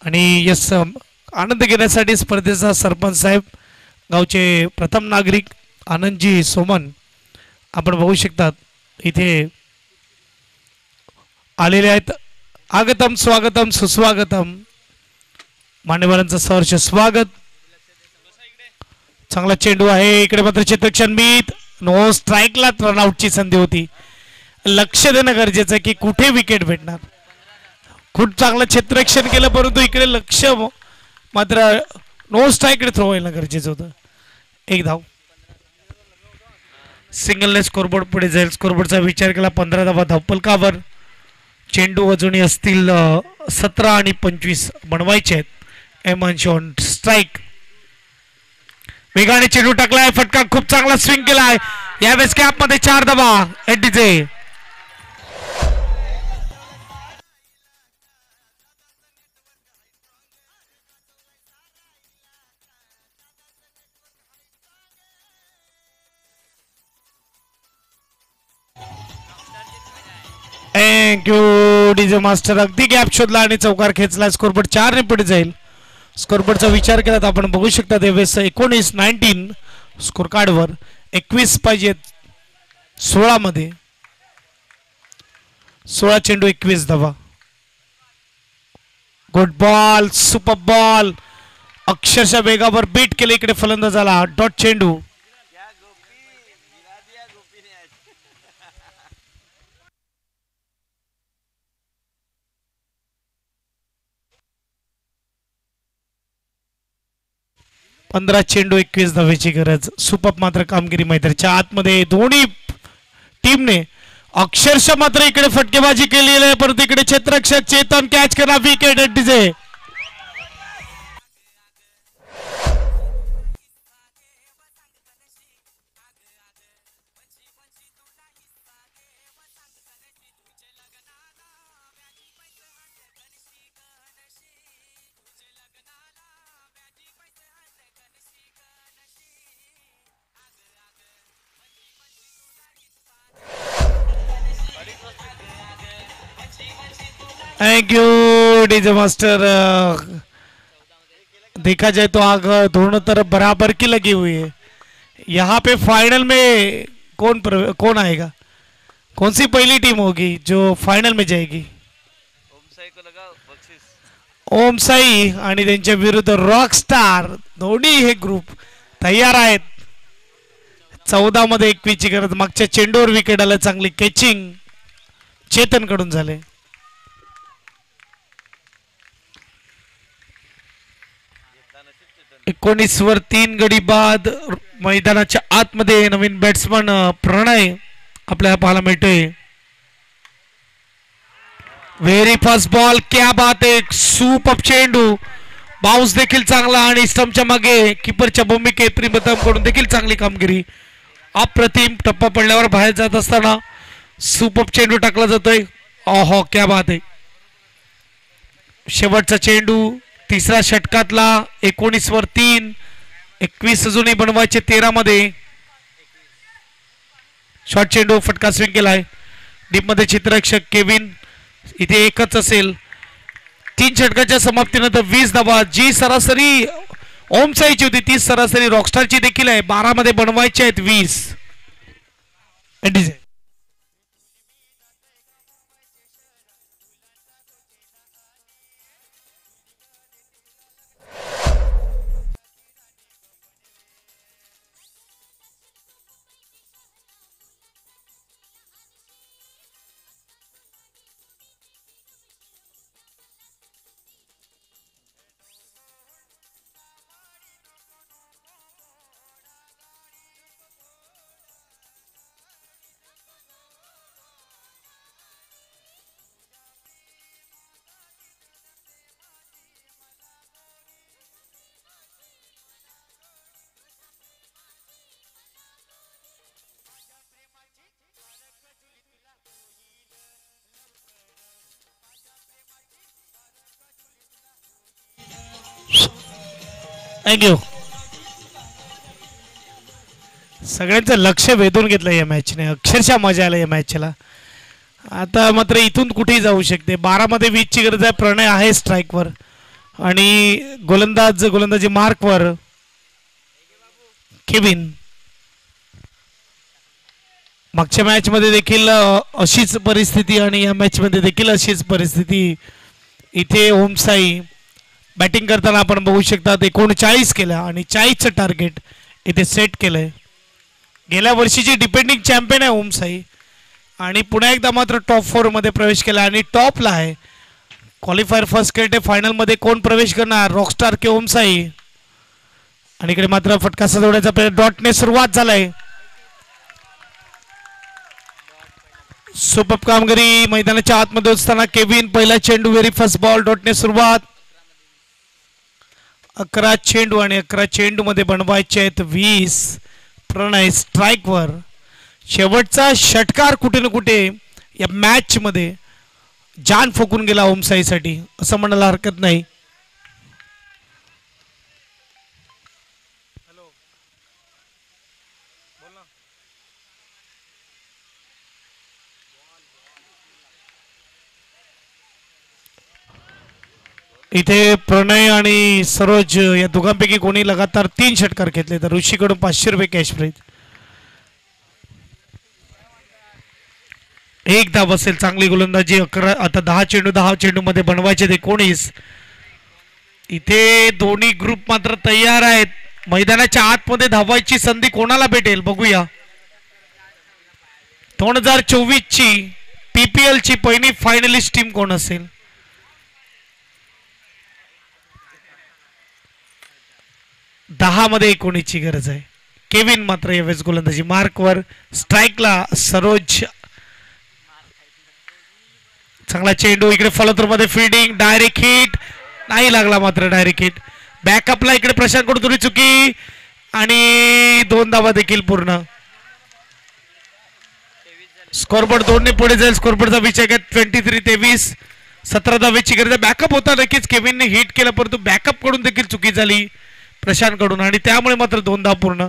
आणि यस आनंद घेण्यासाठी स्पर्धेचा सरपंच साहेब गावचे प्रथम नागरिक आनंदजी सोमन आपण बघू शकतात इथे आलेले आहेत. आगतम स्वागतम सुस्वागतम. मान्यवरांचं सहर्ष स्वागत. चांगला चेंडू आहे. इकडे मात्र क्षेत्ररक्षण मीत. नो स्ट्राईकला रनआउटची संधी होती. लक्ष देणं गरजेचं आहे की कुठे विकेट भेटणार. खूप चांगलं क्षेत्ररक्षण केलं परंतु इकडे लक्ष मात्र नो स्ट्राईककडे थ्रो व्हायला गरजेचं होतं. 1 धाव. सिंगलने स्कोरबोर्ड पुढे जाईल. स्कोरबोर्डचा विचार केला. 15 धावा धावफलकावर. चेंडू अजूनही असतील 17 आणि 25 बनवायचे आहेत. एमन ऑन स्ट्राईक. वेगाने चेंडू टाकलाय, फटका खूप चांगला स्विंग केलाय. यावेळेस कॅप मध्ये 4 धावा एडीचे. Thank you DJ master. अगदी गॅप शोधला आणि चौकार खेचला. स्कोरबोर्ड 4 ने पुढे जाईल. स्कोरबोर्डचा विचार केला तर आपण बघू शकता त्यावेळेस 19 स्कोर कार्डवर 21 पाहिजेत 16 मध्ये. 16 चेंडू 21 धावा. Good ball, super ball. अक्षरशः वेगावर बीट केले इकडे फलंदाजाला. डॉट चेंडू. पंधरा चेंडू 21 धावेची गरज. सुपर मात्र कामगिरी मैदानाच्या आतमध्ये दोन्ही टीमने अक्षरशः मात्र इकडे फटकेबाजी केलेली आहे. परंतु इकडे क्षेत्ररक्षक चेतन कॅच करा. Wicket DJ. Thank you DJ master. देखा जाए तो आग दोनों तरफ बराबर की लगी हुई है. यहाँ पे फाइनल में कौन आएगा, कौन सी पहली टीम होगी जो फाइनल में जाएगी? ओम साई आणि त्यांच्या विरुद्ध रॉक स्टार. दोन्ही हे ग्रुप तयार आहेत. 14 मध्ये 21 ची गरज. मागच्या चेंडूवर विकेट आलं. चांगली कॅचिंग चेतन कडून झाले. 19 वर 3 गडी बाद. मैदानाच्या आतमध्ये नवीन बॅट्समन प्रणय आपल्याला पाहायला मिळतोय. Very fast ball. क्या बात आहे. सुपर चेंडू. बाउन्स देखील चांगला आणि स्टंपच्या मागे कीपरच्या भूमिकेत प्रिमतम कडून देखील चांगली कामगिरी. अप्रतिम. टप्पा पडल्यावर बाहेर जात असताना सुपर चेंडू टाकला जातोय. ओहो क्या बात आहे. शेवटचा चेंडू तिसऱ्या षटकातला. 19 वर 3, 21 अजूनही बनवायचे 13 मध्ये. शॉर्ट चेंडू फटका स्विंग केलाय. डीप मध्ये क्षेत्ररक्षक केविन. इथे एकच असेल. 3 षटकाच्या समाप्तीनंतर 20 धावा. जी सरासरी ओमसाईची होती ती सरासरी रॉकस्टारची देखील आहे. 12 मध्ये बनवायचे आहेत 20. थँक्यू. सगळ्यांचं लक्ष वेधून घेतलं या मॅचने. अक्षरशः मजा आला या मॅचला. आता मात्र इथून कुठेही जाऊ शकते. 12 मध्ये 20 ची गरज आहे. प्रणय आहे स्ट्राईकवर आणि गोलंदाजी मार्कवर केविन. मागच्या मॅच मध्ये देखील अशीच परिस्थिती आणि या मॅच मध्ये देखील अशीच परिस्थिती. इथे ओमसाई बॅटिंग करताना आपण बघू शकता 39 केला आणि 40चं टार्गेट इथे सेट केलंय. गेल्या वर्षीची डिपेंडिंग चॅम्पियन आहे ओमसाई आणि पुन्हा एकदा मात्र टॉप 4 मध्ये प्रवेश केला आणि टॉपला आहे. क्वालिफायर फर्स्ट गेट फायनल मध्ये कोण प्रवेश करणार, रॉकस्टार की ओमसाई? आणि इकडे मात्र फटका सजवण्याचा प्रयत्न. डॉटने सुरुवात झालाय. सुपर कामगिरी मैदानाच्या आतमध्ये असताना केविन. पहिला चेंडू व्हेरी फर्स्ट बॉल. डॉटने सुरुवात. 11 चेंडू आणि 11 चेंडू मध्ये बनवायचे आहेत 20. प्रणय स्ट्राईकवर. शेवटचा षटकार कुठे ना कुठे या मॅच मध्ये जान फुकून गेला ओमसाईसाठी असं म्हणायला हरकत नाही. इथे प्रणय आणि सरोज या दोघांपैकी कोणी लगातार 3 षटकार घेतले तर ऋषीकडून 500 रुपये कॅश प्राइज. एक धाव असेल. चांगली गोलंदाजी. 11 आता 10 चेंडू मध्ये बनवायचे ते 19. इथे दोन्ही ग्रुप मात्र तयार आहेत. मैदानाच्या आतमध्ये धावायची संधी कोणाला भेटेल बघूया. 2024 ची पीपीएल ची पहिली फायनलिस्ट टीम कोण असेल. 10 मध्ये कोणीची गरज आहे. केविन मात्र यावेळेस गोलंदाजी मार्कवर. स्ट्राईकला सरोज. चांगला चेंडू. इकडे फॉलोथ्रो मध्ये फील्डिंग. डायरेक्ट हिट नाही लागला मात्र डायरेक्ट हिट. बॅकअपला इकडे प्रशांत कडून थोडी चुकी आणि 2 धावा देखील पूर्ण. स्कोरबोर्ड 2 ने पुढे जाईल. स्कोरबोर्डचा विचार घ्या. 23-23. 17 धावेची गरज. बॅकअप होता नक्कीच. केविनने हिट केला परंतु बॅकअप कडून देखील चुकी झाली प्रशांत कडून आणि त्यामुळे मात्र 2 धाव पूर्ण.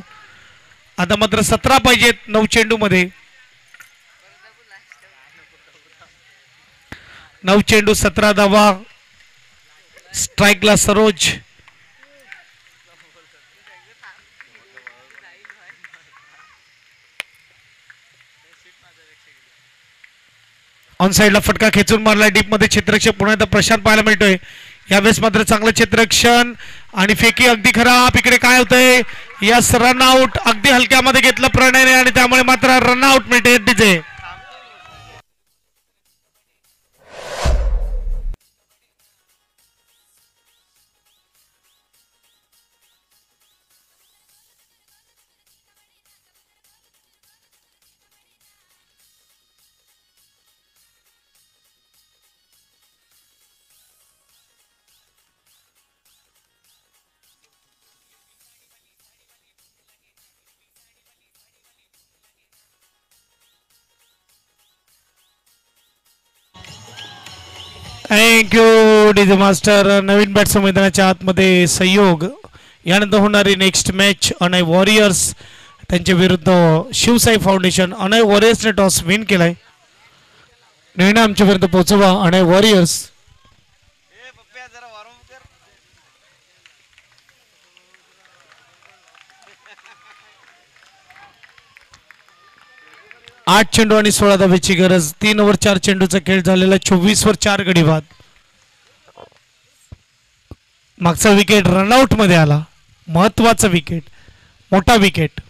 आता मात्र 17 पाहिजेत 9 चेंडू मध्ये. 9 चेंडू 17 धावा. स्ट्राईकला सरोज. ऑन साइडला फटका खेचून मारला. डीप मध्ये क्षेत्ररक्षक पुन्हा एकदा प्रशांत पाहायला मिळतोय. यावेळेस मात्र चांगलं क्षेत्ररक्षण आणि फेकी अगदी खराब. इकडे काय होतंय. Yes run out. अगदी हलक्यामध्ये घेतलं प्रणयने आणि त्यामुळे मात्र रन आउट मिळते डीजे. Thank you DJ master. नवीन बॅट्स मैदानाच्या आतमध्ये सहयोग. यानंतर होणारी नेक्स्ट मॅच अनय वॉरियर्स त्यांच्या विरुद्ध शिवसाई फाउंडेशन. अनय वॉरियर्सने टॉस विन केलाय. निर्णय आमच्यापर्यंत पोहोचवा अनय वॉरियर्स. 8 चेंडू आणि 16 धावेची गरज. 3 ओव्हर 4 चेंडूचा खेळ झालेला. 24 वर 4 गडी बाद. मागचा विकेट रनआउट मध्ये आला. महत्वाचा विकेट. मोठा विकेट.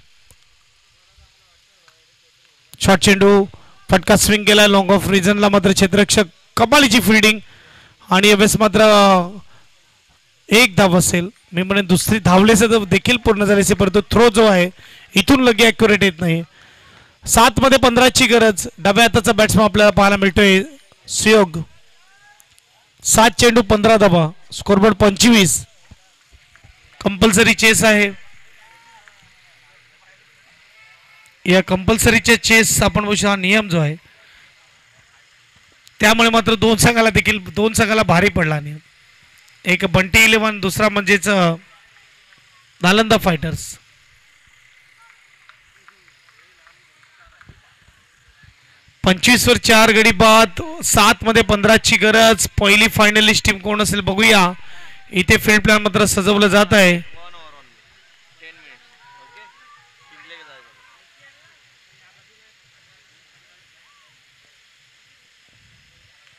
शॉर्ट चेंडू. फटका स्विंग केला. लॉंग ऑफ रिजनला मात्र क्षेत्ररक्षक कमालीची फिल्डिंग आणि यावेळेस मात्र 1 धाव असेल. मी म्हणेन दुसरी धावलेसे देखील पूर्ण झालेसे परंतु थ्रो जो आहे इथून लगे ॲक्युरेट येत नाही. 7 मध्ये 15 ची गरज. डाव्या हाताचा बॅट्समन आपल्याला पाहायला मिळतोय सुयोग. 7 चेंडू 15 धावा. स्कोरबोर्ड 25. कंपल्सरी चेस आहे. या कंपल्सरीच्या चेस आपण बघू हा नियम जो आहे त्यामुळे मात्र 2 संघाला भारी पडला नियम. एक बंटी 11 दुसरा म्हणजेच नालंदा फायटर्स. पंचवीस वर 4 गडी बाद. 7 मध्ये 15 ची गरज. पहिली फायनलिस्ट टीम कोण असेल बघूया. इथे फील्ड प्लॅन मात्र सजवलं जात आहे.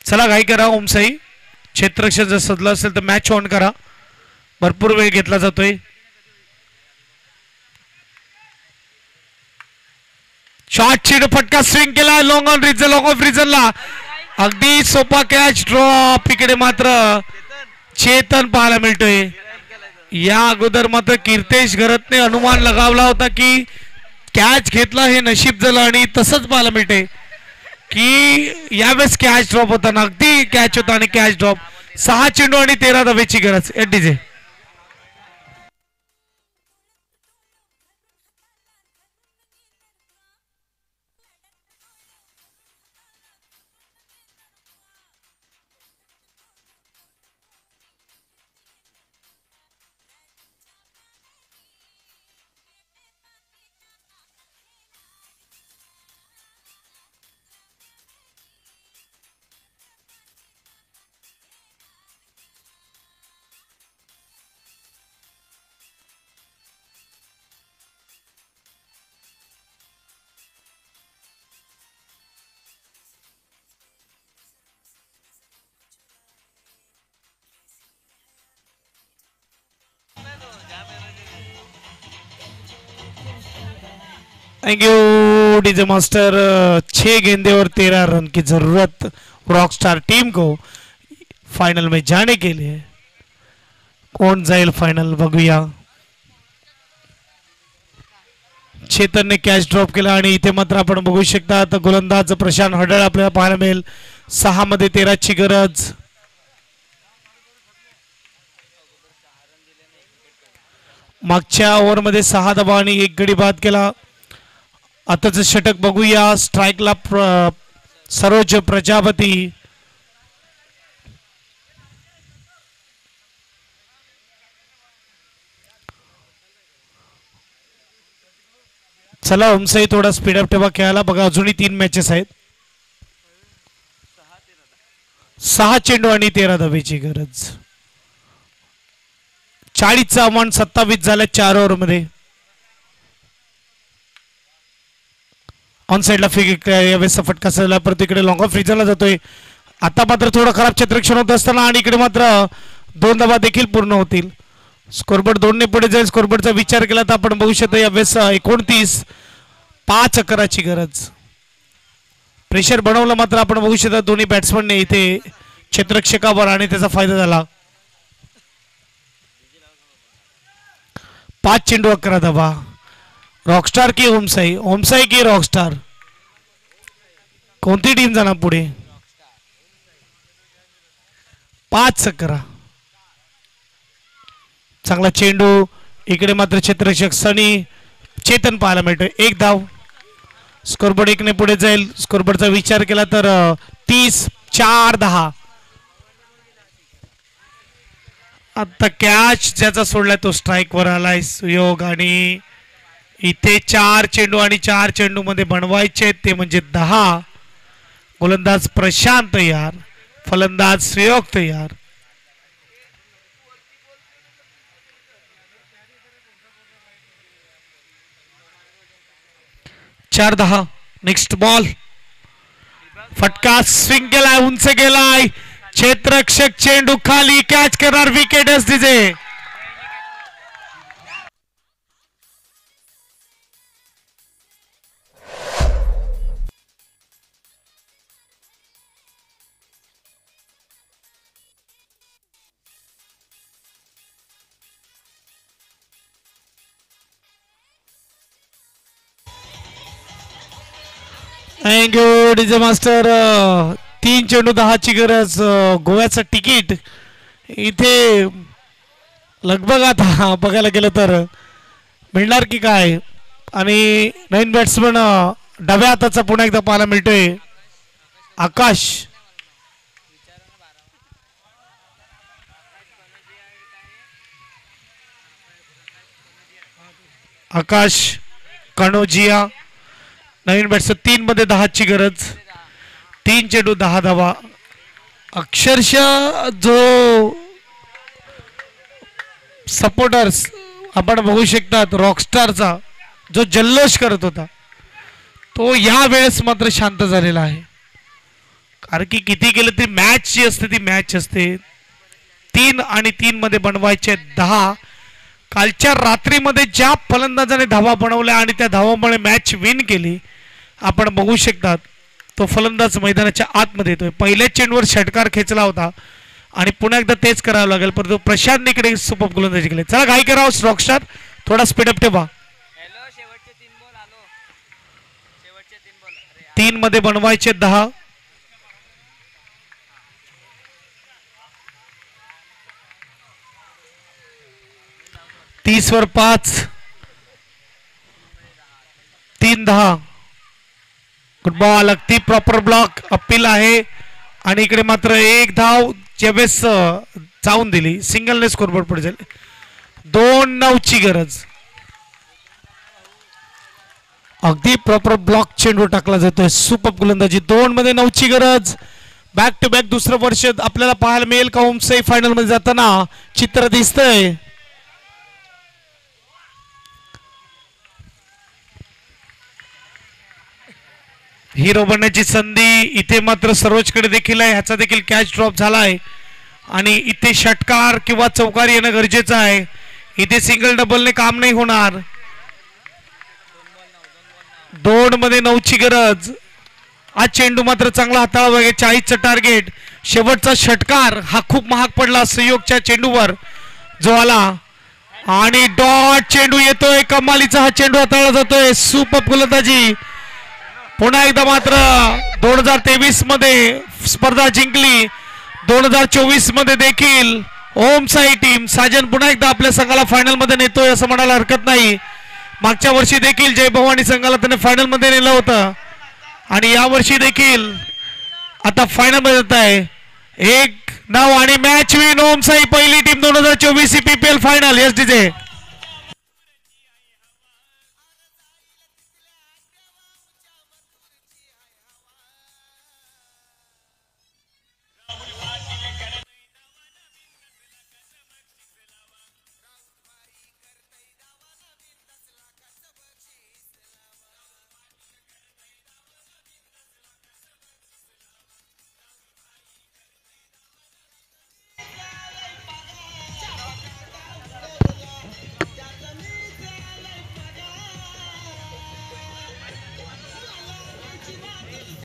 चला घाई करा. ओमसाई क्षेत्ररक्षक जर सजलं असेल तर मॅच ऑन करा. भरपूर वेळ घेतला जातोय. शॉर्ट चेंडू फटका स्विंग केला. Long on region. Long off रिजनला अगदी सोपा कॅच ड्रॉप. इकडे मात्र चेतन पाहायला मिळतोय. या अगोदर मात्र कीर्तेश घरतने अनुमान लगावला होता की कॅच घेतला हे नशीब झालं आणि तसंच पाहायला मिळते की यावेळेस कॅच ड्रॉप होता ना. अगदी कॅच होता आणि कॅच ड्रॉप. 6 चेंडू आणि 13 धावेची गरज. DJ thank you DJ master. 6 गेंदे और 13 रन की जरूरत रॉकस्टार टीम को फाइनल में जाने के लिए। कौन जाईल फाइनल बघूया। चेतन ने कॅच ड्रॉप केला आणि इथे मात्र आपण बघू शकता तर गोलंदाज प्रशांत हडळ आपल्याला पाहायला मिळेल। 6 मध्ये 13 ची गरज। मागच्या ओव्हरमध्ये 6 धावा आणि 1 गडी बाद केला। आताच षटक बघूया। स्ट्राइकला सरोज प्रजापती। चला ओमसाई थोडा स्पीडअप ठेवा खेळायला बघा। अजूनही 3 मॅचेस आहेत। 6 चेंडू आणि 13 धावेची गरज। 40चा अमाउंट 27 झाला 4 ओव्हरमध्ये। ऑन साइडला यावेळेस फटका सजला परत इकडे लॉंग ऑफ रिझनला जातोय। आता मात्र थोडं खराब क्षेत्ररक्षण होत असताना आणि इकडे मात्र 2 धावा देखील पूर्ण होतील। स्कोरबोर्ड 2 ने पुढे जाईल। स्कोरबोर्डचा विचार केला तर आपण बघू शकतो यावेळेस 29 5 11ची गरज। प्रेशर बनवलं मात्र आपण बघू शकता दोन्ही बॅट्समनने इथे क्षेत्ररक्षकावर आणि त्याचा फायदा झाला। 5 चेंडू 11 धावा। रॉकस्टार की ओमसाई, ओमसाई की रॉकस्टार, कोणती टीम जाणार पुढे। 5-11 चांगला चेंडू। इकडे मात्र क्षेत्ररक्षक सनी चेतन पाहायला मिळतोय। 1 धाव। स्कोरबोर्ड 1 ने पुढे जाईल। स्कोरबोर्डचा विचार केला तर 30-4-10। आता कॅच ज्याचा सोडलाय तो स्ट्राइक वर आलाय सुयोग आणि इथे 4 चेंडू आणि 4 चेंडू मध्ये बनवायचे ते म्हणजे 10। गोलंदाज प्रशांत तयार, फलंदाज सुयोग तयार। 4-10। नेक्स्ट बॉल फटका स्विंग केलाय, उंच गेलाय। क्षेत्ररक्षक चेंडू खाली कॅच करणार। विकेटच DJ. Thank you DJ master. 3 चेंडू 10ची गरज। गोव्याचं तिकीट इथे लगभग आता बघायला गेलं तर मिळणार की काय। आणि नवीन बॅट्समन डाव्या हाताचा पुन्हा एकदा पाहायला मिळतोय आकाश। आकाश कणोजिया नवीन बॅट्समन। 3 मध्ये 10ची गरज। 3 चेंडू 10 धावा। अक्षरशः जो सपोर्टर्स आपण बघू शकतात रॉकस्टारचा जो जल्लोष करत होता तो या वेळेस मात्र शांत झालेला आहे। कारण की किती केलं तरी मॅच जी असते ती मॅच असते। 3 आणि 3 मध्ये बनवायचे 10। कालच्या रात्रीमध्ये ज्या फलंदाजाने धावा बनवल्या आणि त्या धावामुळे मॅच विन केली आपण बघू शकतात तो फलंदाज मैदानाच्या आतमध्ये येतोय। पहिल्या चेंडूवर षटकार खेचला होता आणि पुन्हा एकदा तेच करावं लागेल परंतु प्रशांत इकडे सुपर गोलंदाजी केली। चला घाई करा रॉकस्टार, थोडा स्पीडअप ठेवा। 3 मध्ये बनवायचे 10। तीस वर 5 3-10। गुड बॉल अगदी प्रॉपर ब्लॉक अपील आहे आणि इकडे मात्र 1 धाव ज्यावेळेस जाऊन दिली सिंगलने स्कोरबोर्ड पुढे जाईल। 2-9ची गरज। अगदी प्रॉपर ब्लॉक चेंडू टाकला जातोय। सुपर गोलंदाजी। 2 मध्ये 9ची गरज। बॅक टू बॅक दुसरं वर्ष आपल्याला पाहायला मिळेल का ओमसाई फायनल मध्ये जाताना चित्र दिसतंय। हिरो बनण्याची संधी इथे मात्र सरोजकडे देखील आहे। ह्याचा देखील कॅच ड्रॉप झालाय आणि इथे षटकार किंवा चौकार येणं गरजेचं आहे। इथे सिंगल डबलने काम नाही होणार। 2 मध्ये 9ची गरज. आज चेंडू मात्र चांगला हाताळा बघे. 40चं टार्गेट. शेवटचा षटकार हा खूप महाग पडला संयोगच्या चेंडूवर जो आला आणि डॉट चेंडू येतोय. कमालीचा हा चेंडू हाताळला जातोय. सुपर फलंदाजी. पुन्हा एकदा मात्र 2023 मध्ये स्पर्धा जिंकली. 2024 मध्ये देखील ओमसाई टीम साजन पुन्हा एकदा आपल्या संघाला फायनल मध्ये नेतोय असं म्हणायला हरकत नाही. मागच्या वर्षी देखील जय भवानी संघाला त्याने फायनल मध्ये नेलं होतं आणि यावर्षी देखील आता फायनल मध्ये येत आहे. एक नाव आणि मॅच विन ओमसाई पहिली team 2024 CPPL final. S DJ